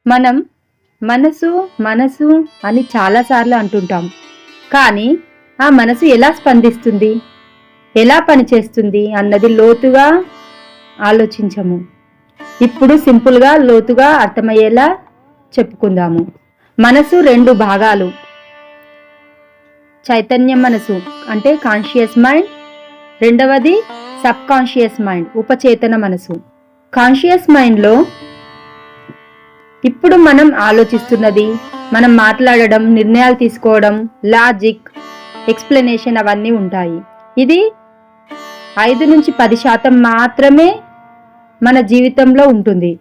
మనం మనసు మనసు అని చాలాసార్లు అంటుంటాం. కానీ ఆ మనసు ఎలా స్పందిస్తుంది, ఎలా పనిచేస్తుంది అన్నది లోతుగా ఆలోచించము. ఇప్పుడు సింపుల్గా లోతుగా అర్థమయ్యేలా చెప్పుకుందాము. మనసు రెండు భాగాలు. చైతన్య మనసు అంటే కాన్షియస్ మైండ్, రెండవది సబ్ కాన్షియస్ మైండ్ ఉపచేతన మనసు. కాన్షియస్ మైండ్లో ఇప్పుడు మనం ఆలోచిస్తున్నది, మనం మాట్లాడడం, నిర్ణయాలు తీసుకోవడం, లాజిక్, ఎక్స్ప్లెనేషన్ అవన్నీ ఉంటాయి. ఇది 5-10% మాత్రమే మన జీవితంలో ఉంటుంది.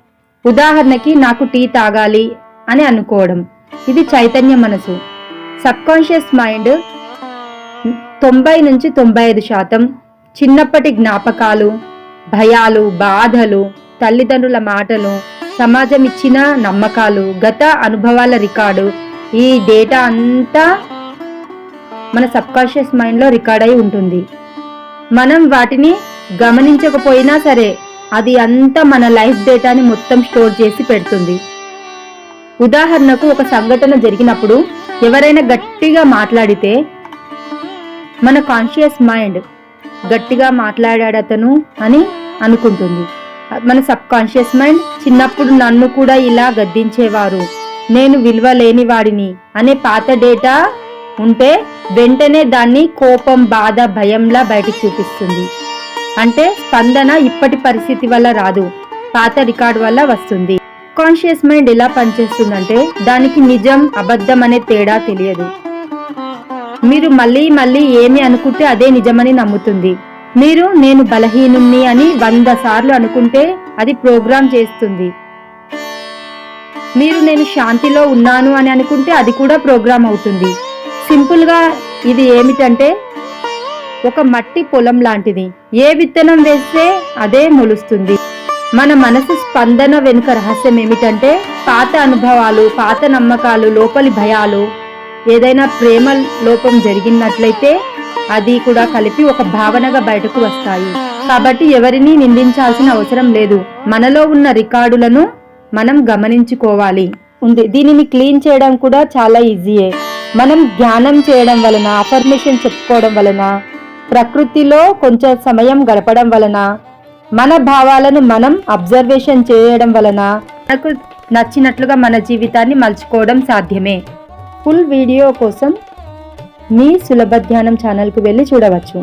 ఉదాహరణకి నాకు టీ తాగాలి అని అనుకోవడం, ఇది చైతన్య మనసు. సబ్ కాన్షియస్ మైండ్ 90-95% చిన్నప్పటి జ్ఞాపకాలు, భయాలు, బాధలు, తల్లిదండ్రుల మాటలు, సమాజం ఇచ్చిన నమ్మకాలు, గత అనుభవాల రికార్డు, ఈ డేటా అంతా మన సబ్ కాన్షియస్ మైండ్లో రికార్డ్ అయి ఉంటుంది. మనం వాటిని గమనించకపోయినా సరే అది అంతా మన లైఫ్ డేటాని మొత్తం స్టోర్ చేసి పెడుతుంది. ఉదాహరణకు ఒక సంఘటన జరిగినప్పుడు ఎవరైనా గట్టిగా మాట్లాడితే మన కాన్షియస్ మైండ్ గట్టిగా మాట్లాడాడతను అని అనుకుంటుంది. మన సబ్ కాన్షియస్ మైండ్ చిన్నప్పుడు నన్ను కూడా ఇలా గద్దించేవారు, నేను విలువ లేని వాడిని అనే పాత డేటా ఉంటే వెంటనే దాన్ని కోపం, బాధ, భయంలా బయటికి చూపిస్తుంది. అంటే స్పందన ఇప్పటి పరిస్థితి వల్ల రాదు, పాత రికార్డు వల్ల వస్తుంది. కాన్షియస్ మైండ్ ఎలా పనిచేస్తుందంటే దానికి నిజం అబద్ధం అనే తేడా తెలియదు. మీరు మళ్ళీ మళ్ళీ ఏమి అనుకుంటే అదే నిజమని నమ్ముతుంది. మీరు నేను బలహీనుణ్ణి అని 100 సార్లు అనుకుంటే అది ప్రోగ్రామ్ చేస్తుంది. మీరు నేను శాంతిలో ఉన్నాను అని అనుకుంటే అది కూడా ప్రోగ్రామ్ అవుతుంది. సింపుల్గా ఇది ఏమిటంటే ఒక మట్టి పొలం లాంటిది. ఏ విత్తనం వేస్తే అదే మొలుస్తుంది. మన మనసు స్పందన వెనుక రహస్యం ఏమిటంటే పాత అనుభవాలు, పాత నమ్మకాలు, లోపలి భయాలు, ఏదైనా ప్రేమ లోపం జరిగినట్లయితే అది కూడా కలిపి ఒక భావనగా బయటకు వస్తాయి. కాబట్టి ఎవరిని నిందించాల్సిన అవసరం లేదు. మనలో ఉన్న రికార్డులను మనం గమనించుకోవాలి ఉంది. దీనిని క్లీన్ చేయడం కూడా చాలా ఈజీయే. మనం ధ్యానం చేయడం వలన, అఫర్మేషన్ చెప్పుకోవడం వలన, ప్రకృతిలో కొంచెం సమయం గడపడం వలన, మన భావాలను మనం అబ్జర్వేషన్ చేయడం వలన మనకు నచ్చినట్లుగా మన జీవితాన్ని మలుచుకోవడం సాధ్యమే. ఫుల్ వీడియో కోసం మీ సులభ ధ్యానం ఛానల్కు వెళ్ళి చూడవచ్చు.